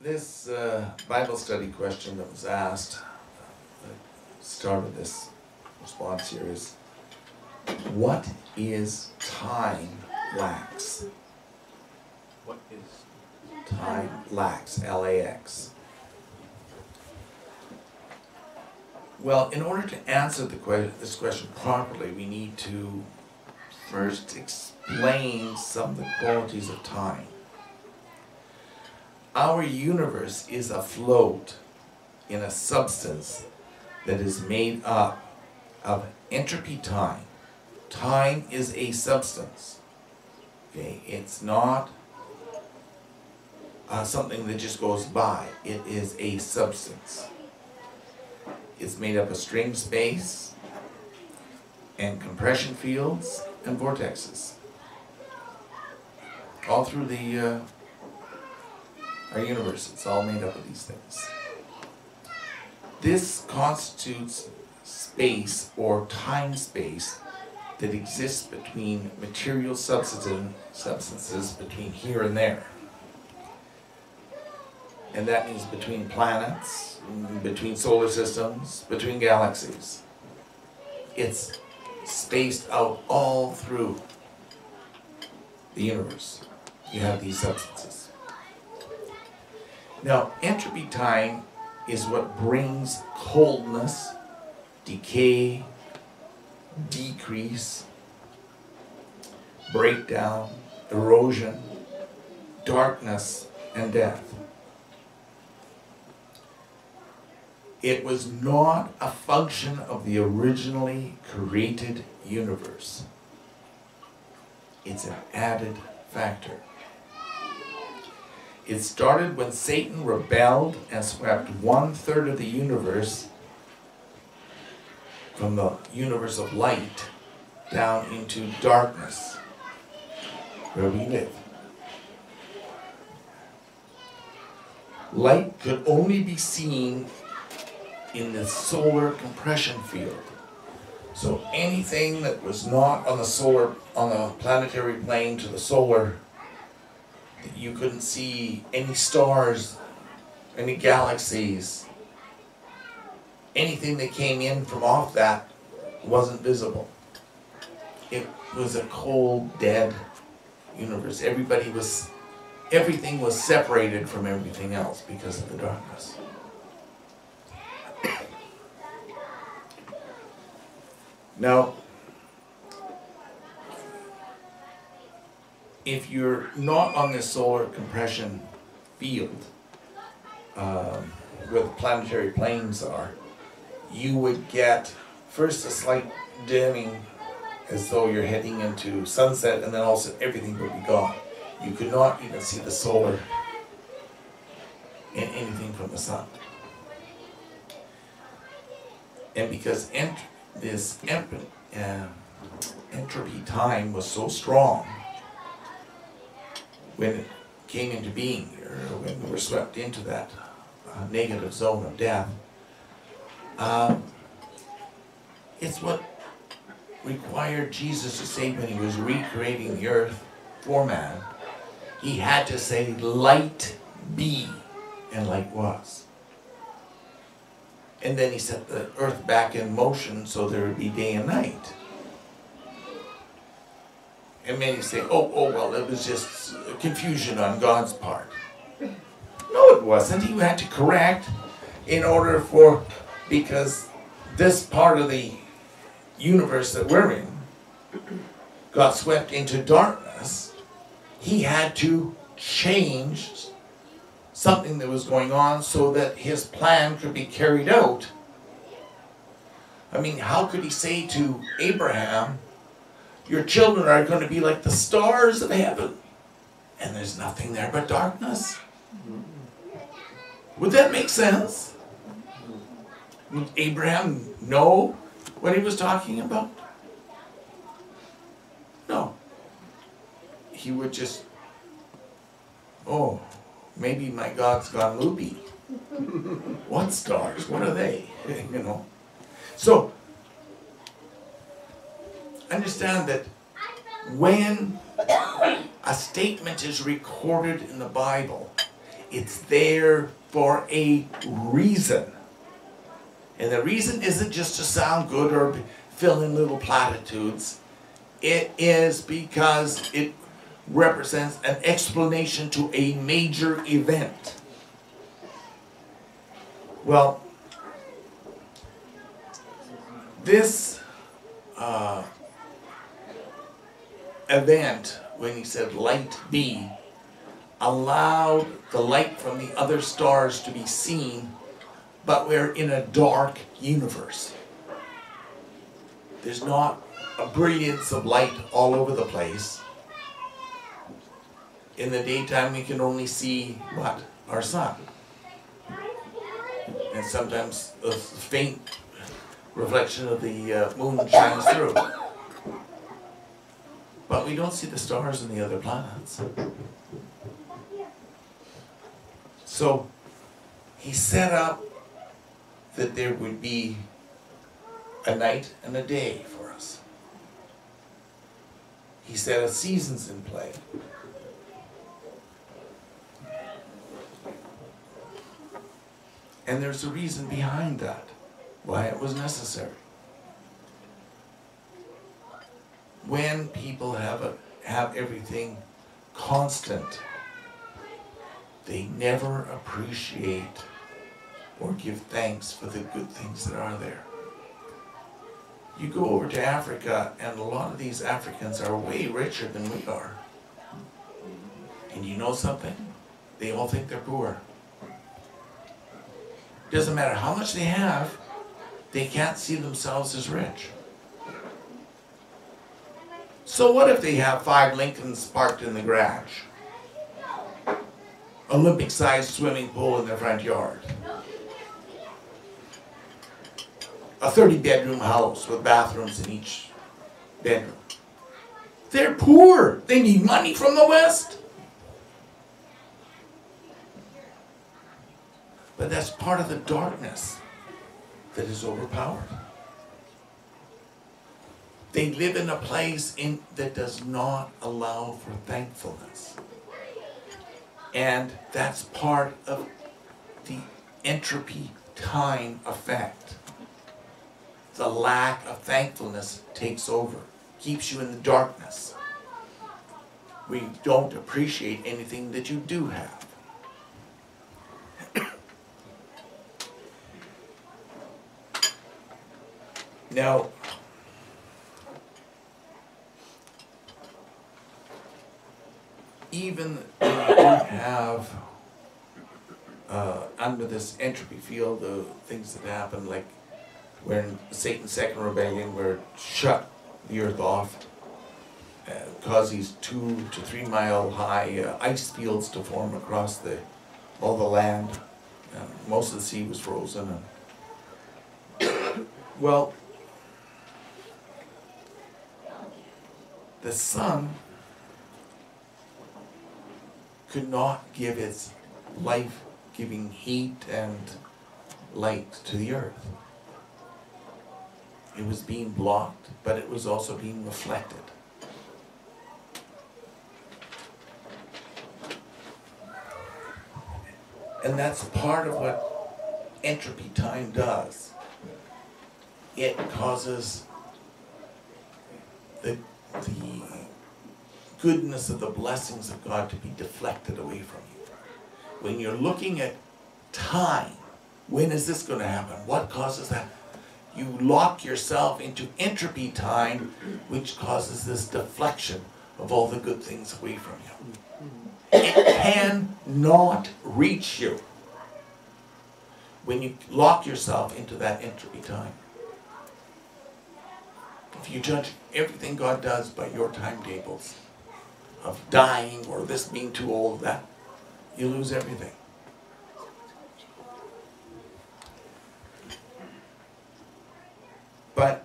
This Bible study question that was asked at the start of this response here is, what is time lax? What is Time lax, L-A-X. Well, in order to answer this question properly, we need to first explain some of the qualities of time. Our universe is afloat in a substance that is made up of entropy-time. Time is a substance. Okay, it's not something that just goes by. It is a substance. It's made up of string space and compression fields and vortexes. All through our universe, it's all made up of these things. This constitutes space or time space that exists between material substances between here and there. And that means between planets, between solar systems, between galaxies. It's spaced out all through the universe. You have these substances. Now, entropy time is what brings coldness, decay, decrease, breakdown, erosion, darkness, and death. It was not a function of the originally created universe. It's an added factor. It started when Satan rebelled and swept 1/3 of the universe from the universe of light down into darkness, where we live. Light could only be seen in the solar compression field. So anything that was not on the planetary plane to the solar, you couldn't see any stars, any galaxies, anything that came in from off that wasn't visible. It was a cold, dead universe. Everything was separated from everything else because of the darkness. Now, if you're not on this solar compression field, where the planetary planes are, you would get first a slight dimming as though you're heading into sunset, and then also everything would be gone. You could not even see the solar and anything from the sun. And because this entropy time was so strong, when it came into being, or when we were swept into that negative zone of death, it's what required Jesus to say when he was recreating the earth for man. He had to say, "Light be," and light was. And then he set the earth back in motion so there would be day and night. And many say, oh, well, it was just confusion on God's part. No, it wasn't. He had to correct because this part of the universe that we're in got swept into darkness. He had to change something that was going on so that his plan could be carried out. I mean, how could he say to Abraham, your children are going to be like the stars of heaven, and there's nothing there but darkness? Would that make sense? Would Abraham know what he was talking about? No. He would just, oh, maybe my God's gone loopy. What stars? What are they? You know. So, understand that when a statement is recorded in the Bible, It's there for a reason. And the reason isn't just to sound good or fill in little platitudes. It is because it represents an explanation to a major event. Well, this event, when he said light be, allowed the light from the other stars to be seen, but we're in a dark universe. There's not a brilliance of light all over the place. In the daytime we can only see what? Our sun. And sometimes a faint reflection of the moon shines through. But we don't see the stars and the other planets. So he set up that there would be a night and a day for us. He set seasons in play. And there's a reason behind that, why it was necessary. When people have everything constant, they never appreciate or give thanks for the good things that are there. You go over to Africa, and a lot of these Africans are way richer than we are. And you know something? They all think they're poor. Doesn't matter how much they have, they can't see themselves as rich. So what if they have 5 Lincolns parked in the garage? Olympic-sized swimming pool in their front yard. A 30-bedroom house with bathrooms in each bedroom. They're poor. They need money from the West. But that's part of the darkness that is overpowered. They live in a place that does not allow for thankfulness. And that's part of the entropy-time effect. The lack of thankfulness takes over, keeps you in the darkness. We don't appreciate anything that you do have. Now, even when you have under this entropy field, the things that happen, like when Satan's second rebellion, where it shut the earth off, caused these 2 to 3 mile high ice fields to form across all the land. Most of the sea was frozen. Well, the sun could not give its life-giving heat and light to the earth. It was being blocked, but it was also being reflected. And that's part of what entropy time does. It causes the goodness of the blessings of God to be deflected away from you. When you're looking at time, when is this going to happen? What causes that? You lock yourself into entropy time, which causes this deflection of all the good things away from you. It cannot reach you when you lock yourself into that entropy time. If you judge everything God does by your timetables of dying or this being too old, that you lose everything. But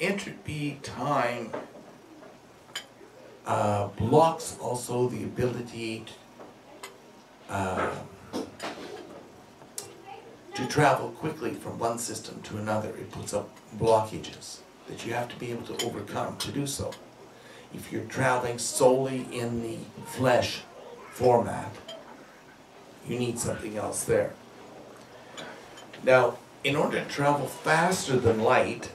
entropy time blocks also the ability to travel quickly from one system to another. It puts up blockages that you have to be able to overcome to do so. If you're traveling solely in the flesh format, you need something else there. Now, in order to travel faster than light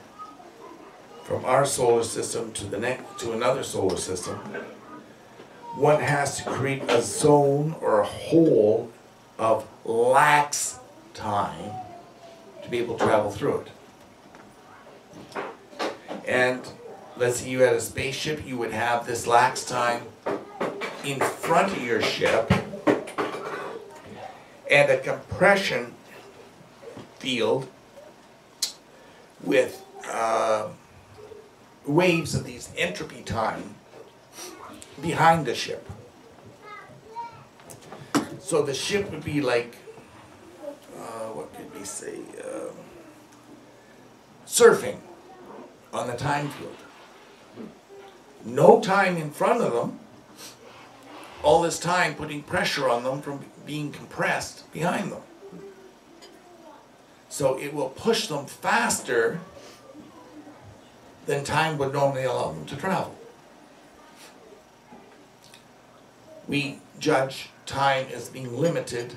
from our solar system to the next, to another solar system, one has to create a zone or a hole of lax time to be able to travel through it. And let's say you had a spaceship, you would have this lax time in front of your ship and a compression field with waves of these entropy time behind the ship. So the ship would be like, what could we say, surfing on the time field. No time in front of them, all this time putting pressure on them from being compressed behind them. So it will push them faster than time would normally allow them to travel. We judge time as being limited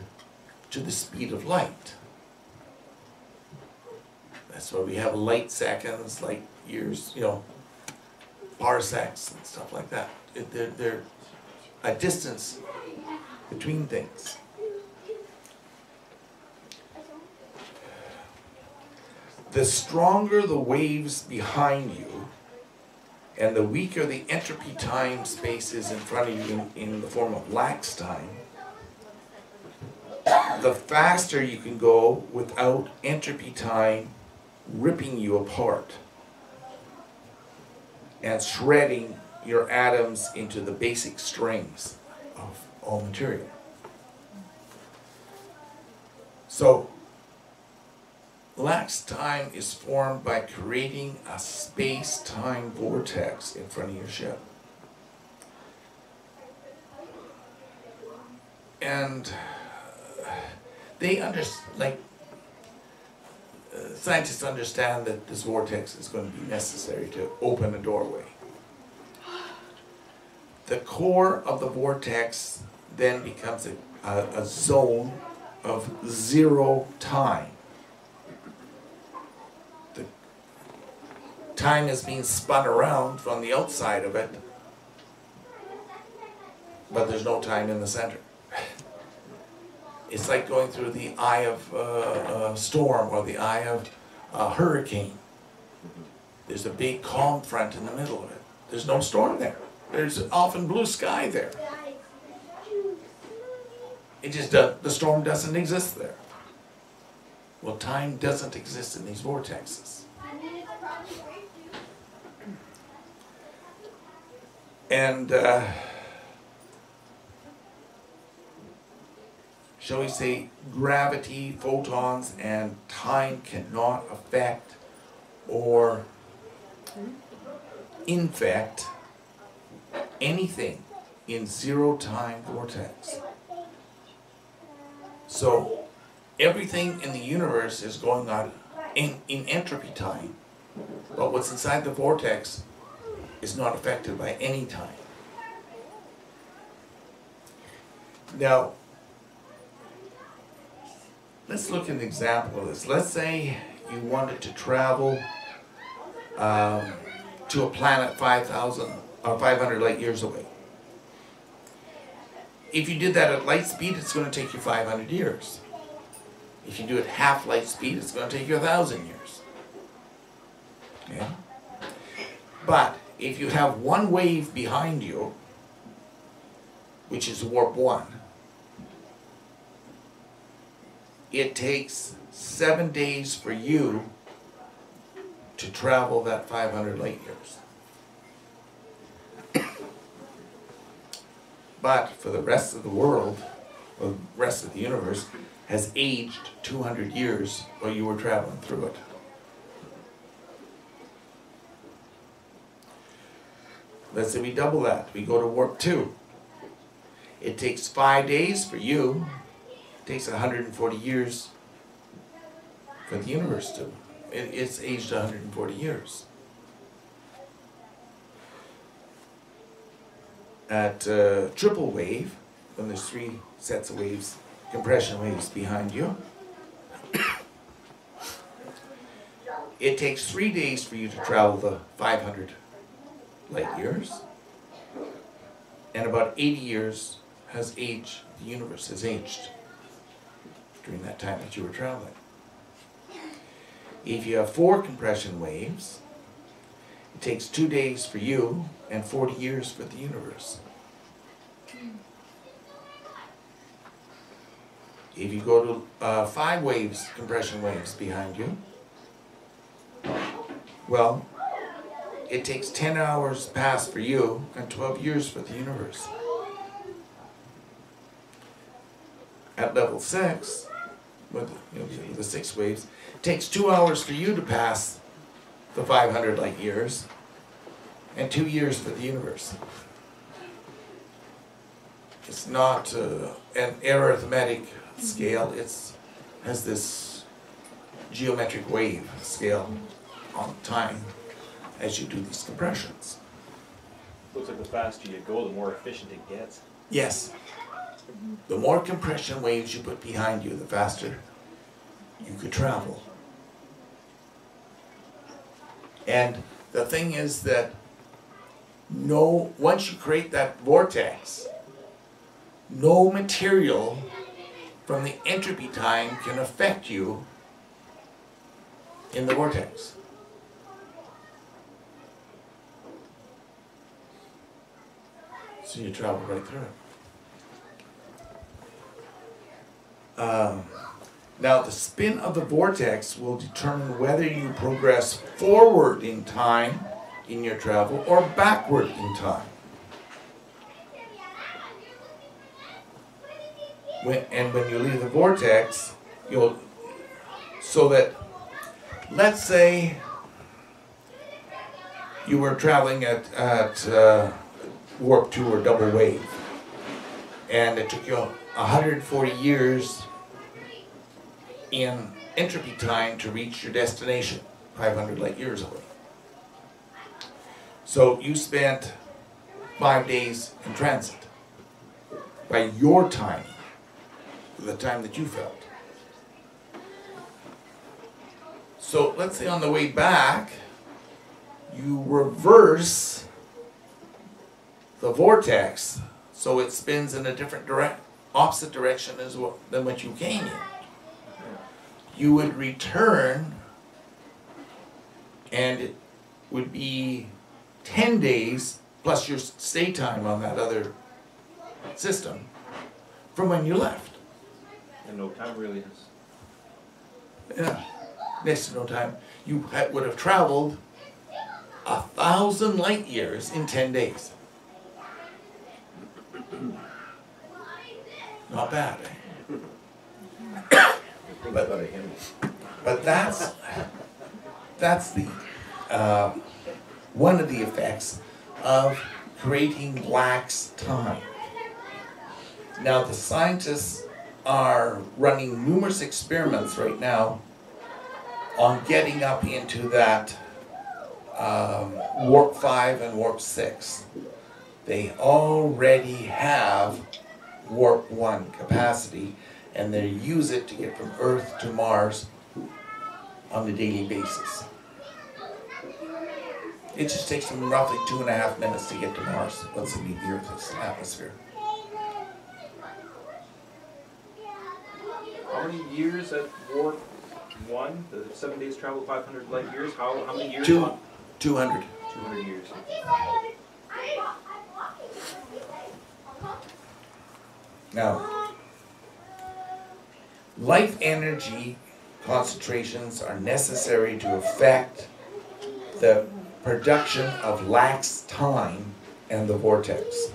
to the speed of light. That's why we have light seconds, light years, you know, parsecs and stuff like that. They're a distance between things. The stronger the waves behind you, and the weaker the entropy time space is in front of you in the form of lax time, the faster you can go without entropy time ripping you apart and shredding your atoms into the basic strings of all material. So, lax time is formed by creating a space-time vortex in front of your ship. And scientists understand that this vortex is going to be necessary to open a doorway. The core of the vortex then becomes a zone of zero time. The time is being spun around from the outside of it, but there's no time in the center. It's like going through the eye of a storm or the eye of a hurricane. There's a big calm front in the middle of it. There's no storm there. There's often blue sky there. It just the storm doesn't exist there. Well, time doesn't exist in these vortexes. And shall we say, gravity, photons, and time cannot affect or infect anything in zero-time vortex. So everything in the universe is going on in entropy time, but what's inside the vortex is not affected by any time. Now, let's look at an example of this. Let's say you wanted to travel to a planet 5,000 or 500 light years away. If you did that at light speed, it's going to take you 500 years. If you do it half light speed, it's going to take you 1,000 years. Okay? But if you have one wave behind you, which is warp 1, it takes 7 days for you to travel that 500 light years. But for the rest of the world, or the rest of the universe, has aged 200 years while you were traveling through it. Let's say we double that. We go to warp 2. It takes 5 days for you. It takes 140 years for the universe to. It's aged 140 years. at triple wave, when there's 3 sets of waves, compression waves behind you, it takes 3 days for you to travel the 500 light years, and about 80 years has aged, the universe has aged during that time that you were traveling. If you have 4 compression waves, it takes 2 days for you and 40 years for the universe. If you go to 5 waves, compression waves behind you, well, it takes 10 hours past for you and 12 years for the universe. At level 6, with the 6 waves, it takes 2 hours for you to pass the 500 light years and 2 years for the universe. It's not an arithmetic scale, it has this geometric wave scale on time as you do these compressions. Looks like the faster you go, the more efficient it gets. Yes. The more compression waves you put behind you, the faster you could travel. And the thing is that once you create that vortex, no material from the entropy time can affect you in the vortex. So you travel right through it. Now the spin of the vortex will determine whether you progress forward in time in your travel or backward in time. When you leave the vortex, so that, let's say you were traveling at warp 2 or double wave, and it took you 140 years in entropy time to reach your destination, 500 light years away. So you spent 5 days in transit by your time, the time that you felt. So let's say on the way back, you reverse the vortex so it spins in a different opposite direction than what you came in. You would return, and it would be 10 days plus your stay time on that other system from when you left. And no time really is. Yeah, next to no time. You would have traveled 1,000 light years in 10 days. Not bad, eh? But that's the one of the effects of creating lax time. Now the scientists are running numerous experiments right now on getting up into that warp 5 and warp 6. They already have warp 1 capacity, and they use it to get from Earth to Mars on a daily basis. It just takes them roughly 2.5 minutes to get to Mars once they leave the Earth's atmosphere. How many years at warp 1? The 7 days travel 500 light years? How many years? 200. 200 years. Now, life energy concentrations are necessary to affect the production of lax time and the vortex.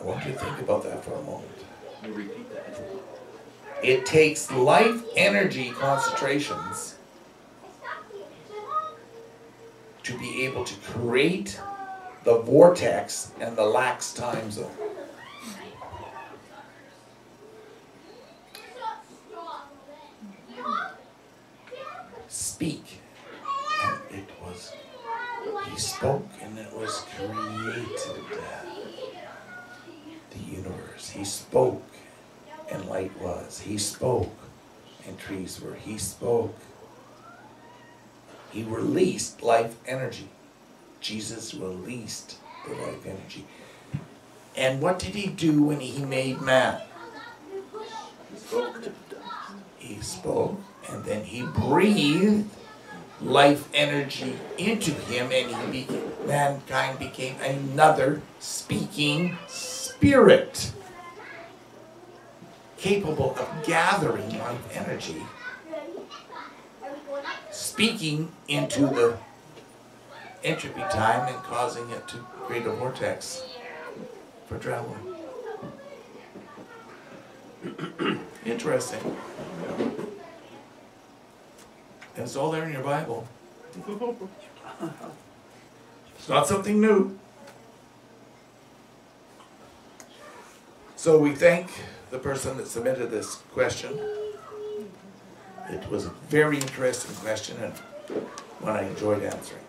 I want you to think about that for a moment. Can you repeat that? It takes life energy concentrations to be able to create the vortex and the lax time zone. Speak, and it was He spoke and it was created. The universe. He spoke and light was. He spoke and trees were. He spoke. He released life energy. Jesus released the life energy. And what did he do when he made man? He spoke, and then he breathed life energy into him, and mankind became another speaking spirit, capable of gathering life energy, speaking into the entropy time and causing it to create a vortex for traveling. Interesting. And it's all there in your Bible. It's not something new. So we thank the person that submitted this question. It was a very interesting question and one I enjoyed answering.